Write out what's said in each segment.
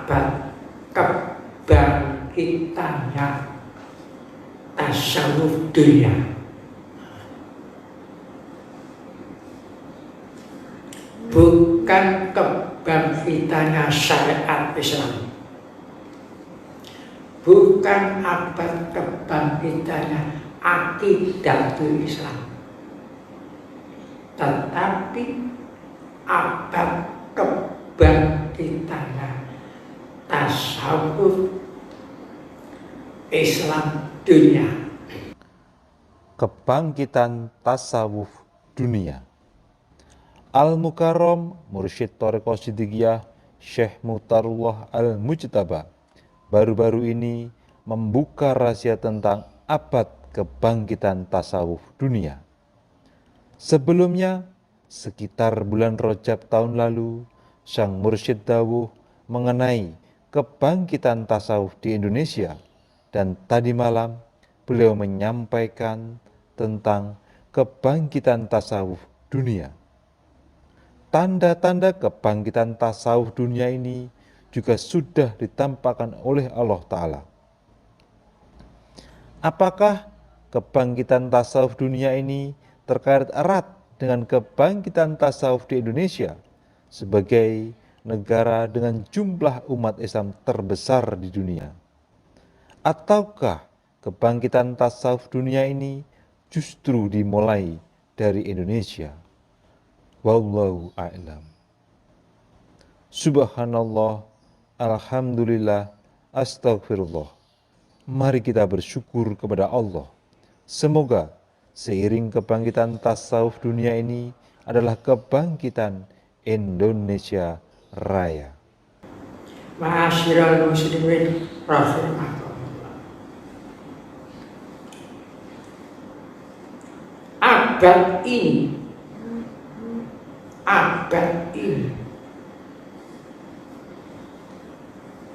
abad kebangkitannya tasawuf dunia. Bukan kebangkitannya syariat Islam, bukan abad kebangkitannya akidatul Islam, tetapi abad kebangkitannya tasawuf Islam dunia. Kebangkitan tasawuf dunia. Al-Mukarram Mursyid Thariqah Siddiqiyah Syekh Mukhtarullah Al-Mujtaba baru-baru ini membuka rahasia tentang abad kebangkitan tasawuf dunia. Sebelumnya, sekitar bulan Rajab tahun lalu, Sang Mursyid dawuh mengenai kebangkitan tasawuf di Indonesia, dan tadi malam beliau menyampaikan tentang kebangkitan tasawuf dunia. Tanda-tanda kebangkitan tasawuf dunia ini juga sudah ditampakkan oleh Allah Ta'ala. Apakah kebangkitan tasawuf dunia ini terkait erat dengan kebangkitan tasawuf di Indonesia sebagai negara dengan jumlah umat Islam terbesar di dunia? Ataukah kebangkitan tasawuf dunia ini justru dimulai dari Indonesia? Wallahu a'lam. Subhanallah, alhamdulillah, astagfirullah. Mari kita bersyukur kepada Allah. Semoga seiring kebangkitan tasawuf dunia ini adalah kebangkitan Indonesia Raya. Ma'asyiral muslimin rahimakumullah. Abad ini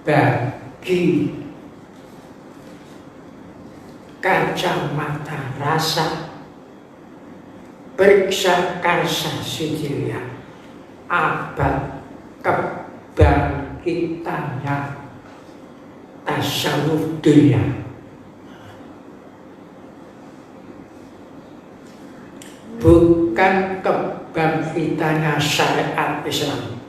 bagi kacamata rasa periksa karsa sijilia abad kebangkitannya tasawuf dunia. Bukan kebangkitannya syariat Islam,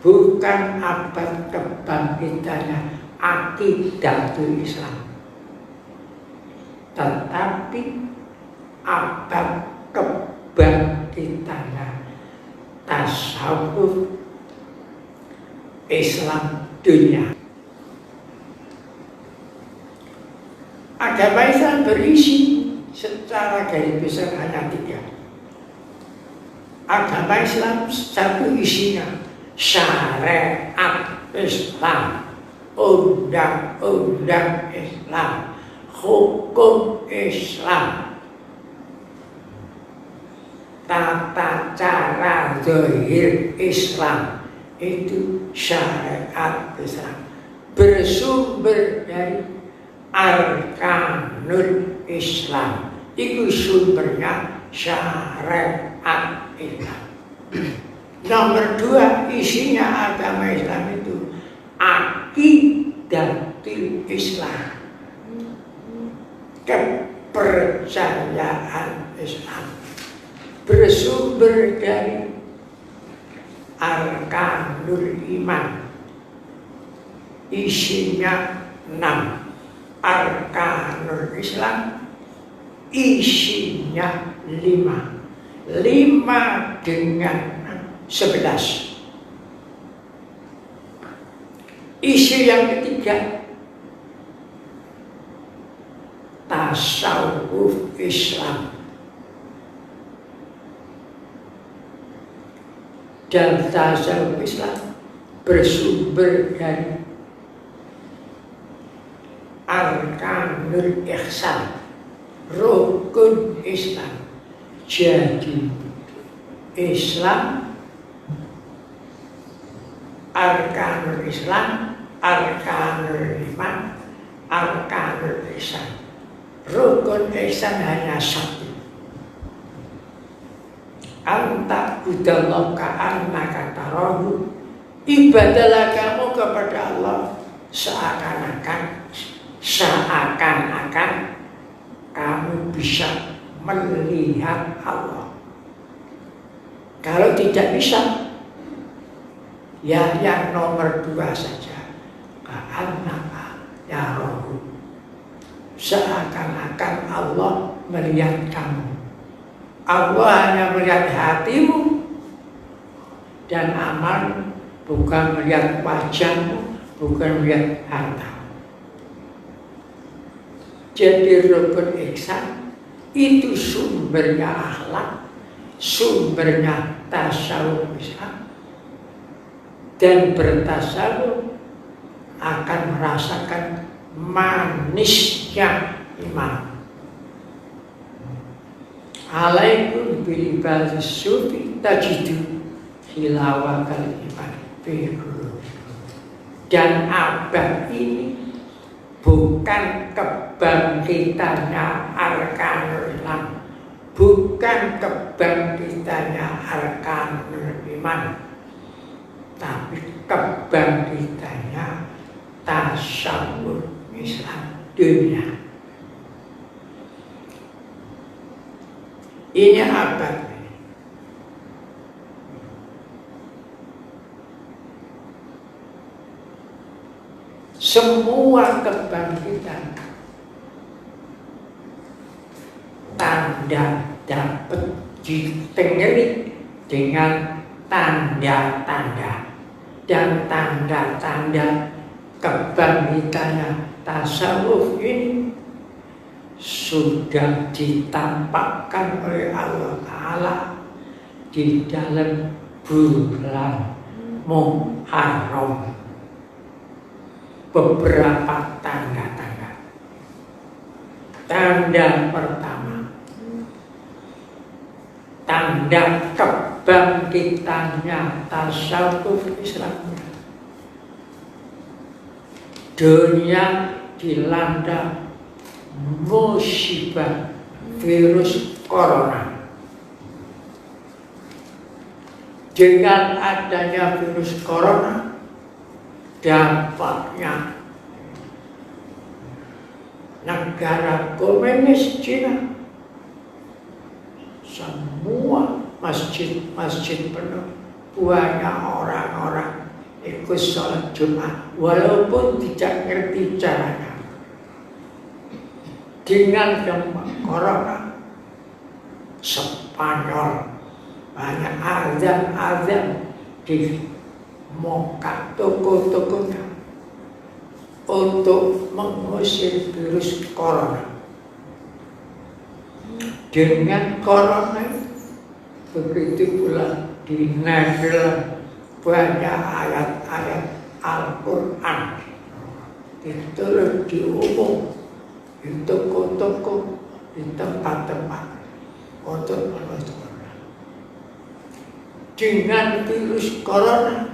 bukan abad kebangkitannya akidatul Islam, tetapi abad kebangkitannya tasawuf Islam dunia. Agama Islam berisi secara garis besar hanya 3. Agama Islam satu isinya syariat Islam, undang-undang Islam, hukum Islam, tata cara zahir Islam, itu syariat Islam, bersumber dari arkanul Islam, itu sumbernya syariat Islam. Nomor 2, isinya agama Islam itu akidatul Islam, kepercayaan Islam, bersumber dari arkanul iman, isinya 6. Arkanul Islam isinya 5 dengan 11. Isi yang ketiga tasawuf Islam, dan tasawuf Islam bersumber dari arkanul ihsan, rukun Islam. Jadi Islam, arkanul Islam, arkanul iman, arkanul ihsan. Rukun ihsan hanya 1. Anta budallah ka'annaka tarahu Ibadahlah kamu kepada Allah seakan-akan kamu bisa melihat Allah. Kalau tidak bisa, ya yang nomor 2 saja. Ka'annaka yarahu. Seakan-akan Allah melihat kamu. Allah hanya melihat hatimu dan amal, bukan melihat wajahmu, bukan melihat hartamu. Jadi rukun ihsan itu sumbernya akhlak, sumbernya tasawuf Islam, dan bertasawuf akan merasakan manisnya iman. Alaikum bilibadis sufi tajidu hilawakal iman fiqhu. Dan abad ini bukan kebangkitannya arkanul Islam, bukan kebangkitannya arkanul iman, tapi kebangkitannya tasawuf Islam dunia. Ini abad. Semua kebangkitan tanda dapat ditengeri dengan tanda-tanda, dan tanda-tanda kebangkitannya tasawuf ini sudah ditampakkan oleh Allah Ta'ala di dalam bulan Muharram. Beberapa tanda-tanda. Tanda pertama, tanda kebangkitannya tasawuf Islam. Dunia dilanda musibah virus corona. Dengan adanya virus corona, dampaknya negara komunis Cina, semua masjid-masjid penuh, banyak orang-orang ikut sholat Jumat walaupun tidak ngerti caranya. Dengan dampak corona, Spanyol banyak azan-azan di moka toko-tokonya untuk mengusir virus corona. Dengan corona begitu pula di Netherlands banyak ayat-ayat Al-Quran ditulis di umum, di toko-toko, di tempat-tempat untuk mengusir. Dengan virus corona,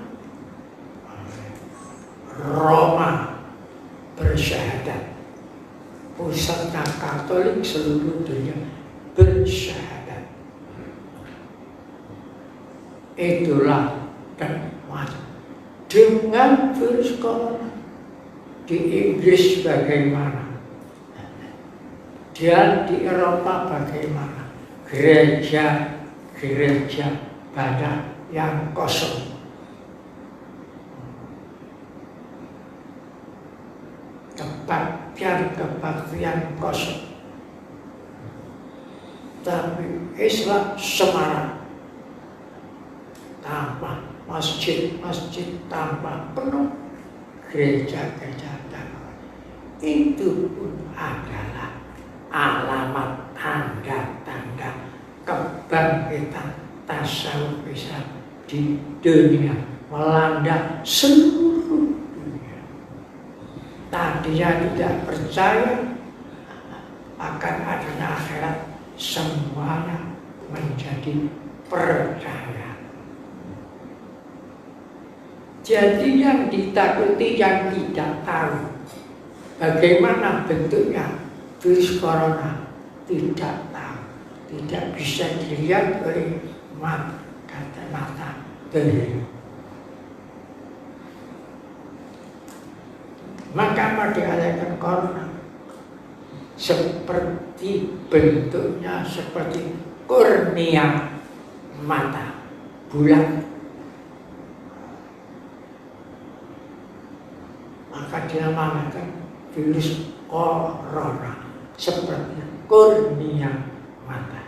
Roma bersyahadat, pusatnya Katolik seluruh dunia bersyahadat. Itulah temuan. Dengan virus corona di Inggris bagaimana, dan di Eropa bagaimana, gereja banyak yang kosong. Kebaktian kosong. Tapi Islam semarak, tambah masjid-masjid tambah penuh, gereja-gereja tambah. Itu pun adalah alamat tanda-tanda kebangkitan tasawuf Islam di dunia, melanda seluruh dunia. Tadinya tidak percaya akan adanya akhirat, semuanya menjadi percaya. Jadi yang ditakuti yang tidak tahu bagaimana bentuknya virus corona, tidak tahu, tidak bisa dilihat oleh mata dari Kenapa dikatakan korna? Seperti bentuknya seperti kornea mata bulat. Maka dinamakan virus corona seperti kornea mata.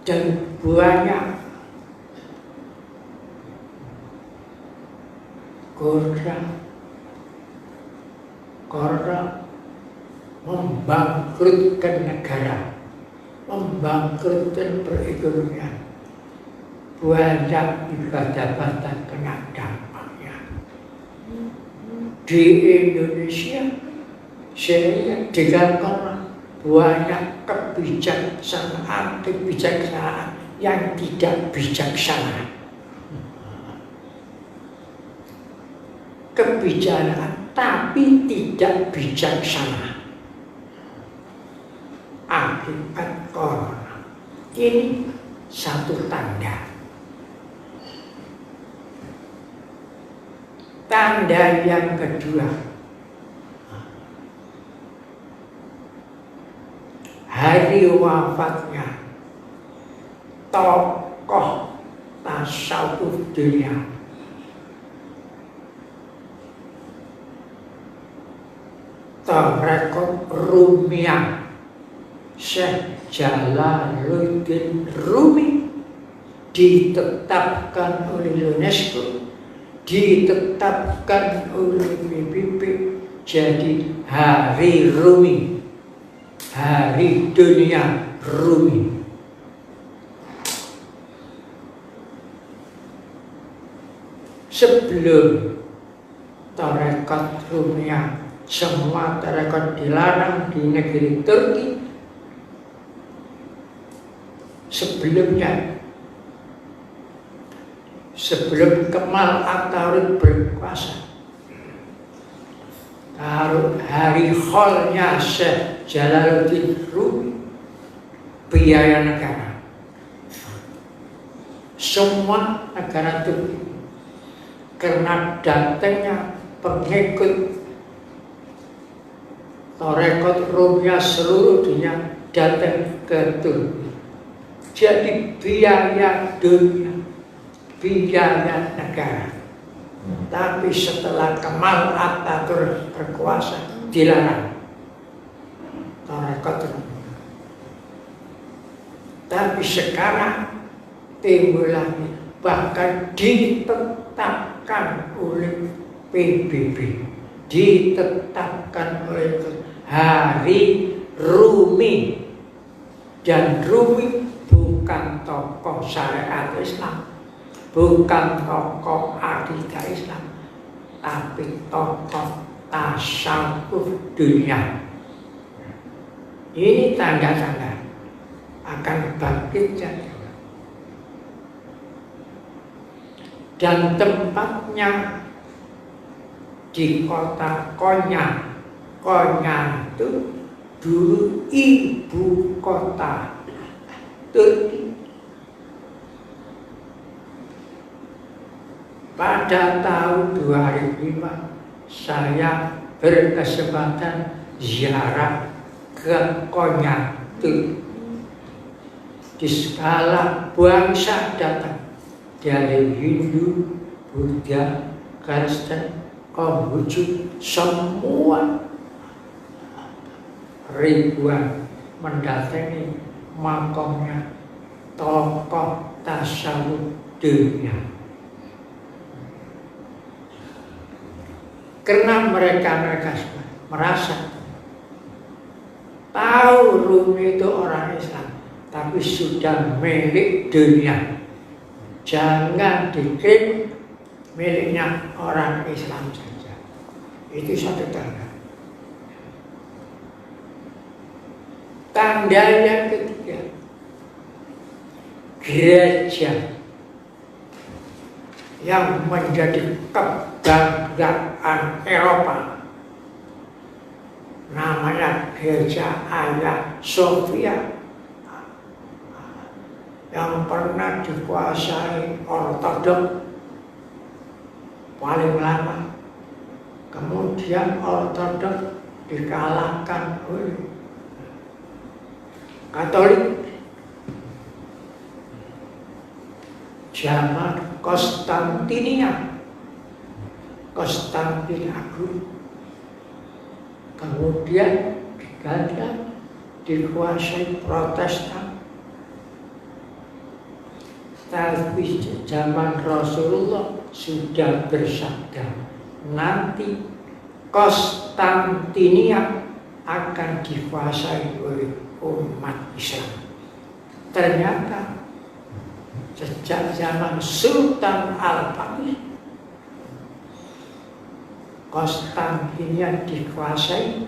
Dan banyak korna membangkrutkan negara, membangkrutkan perekonomian. Banyak ibadah-ibadah kena dampaknya. Di Indonesia, saya dengan korna banyak kebijaksanaan yang tidak bijaksana. Kebijaksanaan tapi tidak bijaksana akibat corona. Ini satu tanda. Tanda yang kedua, hari wafatnya tokoh tasawuf dunia, Tarekat Rumiyah, Syekh Jalaluddin Rumi, ditetapkan oleh UNESCO, ditetapkan oleh PBB jadi Hari Rumi, Hari Dunia Rumi. Sebelum Tarekat Rumiyah, semua tarekat dilarang di negeri Turki. Sebelumnya, sebelum Kemal Atatürk berkuasa, hari haulnya Syekh Jalaluddin Rumi, biaya negara. Semua negara Turki, karena datangnya pengikut Tarekat Rumiyah seluruh dunia datang ke Turki. Jadi biaya dunia, biaya negara. Tapi setelah Kemal Atatürk berkuasa, dilarang Tarekat Rumiyah. Tapi sekarang timbul lagi, bahkan ditetapkan oleh PBB, ditetapkan oleh Hari Rumi. Dan Rumi bukan tokoh syariat Islam, bukan tokoh akidah Islam, tapi tokoh tasawuf dunia. Ini tanda-tanda akan bangkitnya. Dan tempatnya di kota Konya. Konya itu dulu ibu kota Turki. Pada tahun 2005 saya berkesempatan ziarah ke Konya Turki. Di skala bangsa datang dari Hindu, Buddha, Kristen, Konghucu, semua ribuan mendatangi makamnya tokoh tasawuf dunia. Karena mereka merasa tahu Rumi itu orang Islam, tapi sudah milik dunia. Jangan diklaim miliknya orang Islam saja. Itu satu tanda. Tanda yang ketiga, gereja yang menjadi kebanggaan Eropa, namanya Gereja Hagia Sophia, yang pernah dikuasai Ortodok paling lama. Kemudian Ortodok dikalahkan oleh Katolik. Zaman Konstantin Agung. Kemudian diganti dikuasai Protestan. Tapi zaman Rasulullah sudah bersabda, nanti Konstantinia akan dikuasai oleh umat Islam. Ternyata sejak zaman Sultan Al-Fatih, Konstantinia dikuasai,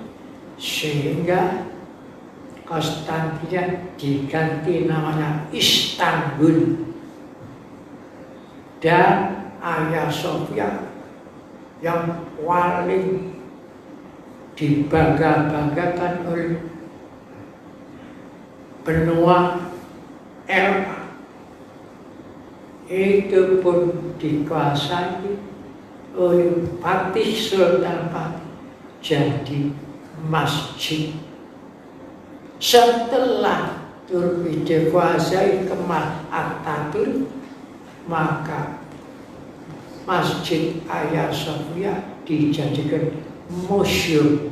sehingga Konstantinia diganti namanya Istanbul. Dan Hagia Sophia yang paling dibangga-banggakan oleh benua Eropa, itu pun dikuasai oleh Fatih Sultan Fatih, jadi masjid. Setelah Turki dikuasai Kemal Atatürk, maka Masjid Hagia Sophia dijadikan museum.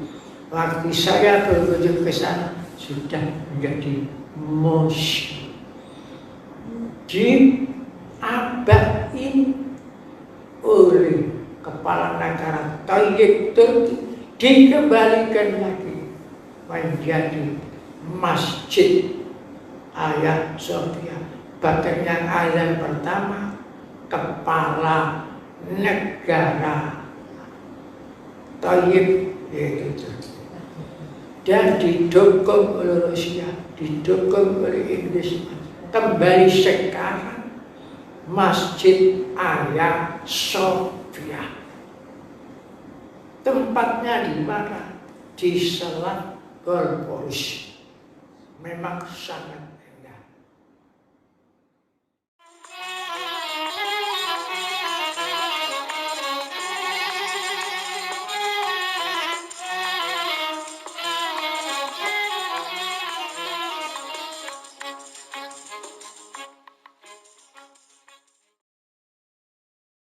Waktu saya berkunjung ke sana sudah menjadi museum. Di abad ini oleh kepala negara Tayyip Turki dikembalikan lagi menjadi Masjid Hagia Sophia. Bahkan yang azan pertama kepala negara Tayyip itu, dan didukung oleh Rusia, didukung oleh Inggris. Kembali sekarang Masjid Hagia Sophia. Tempatnya di mana? Di Selat Golporis. Memang sangat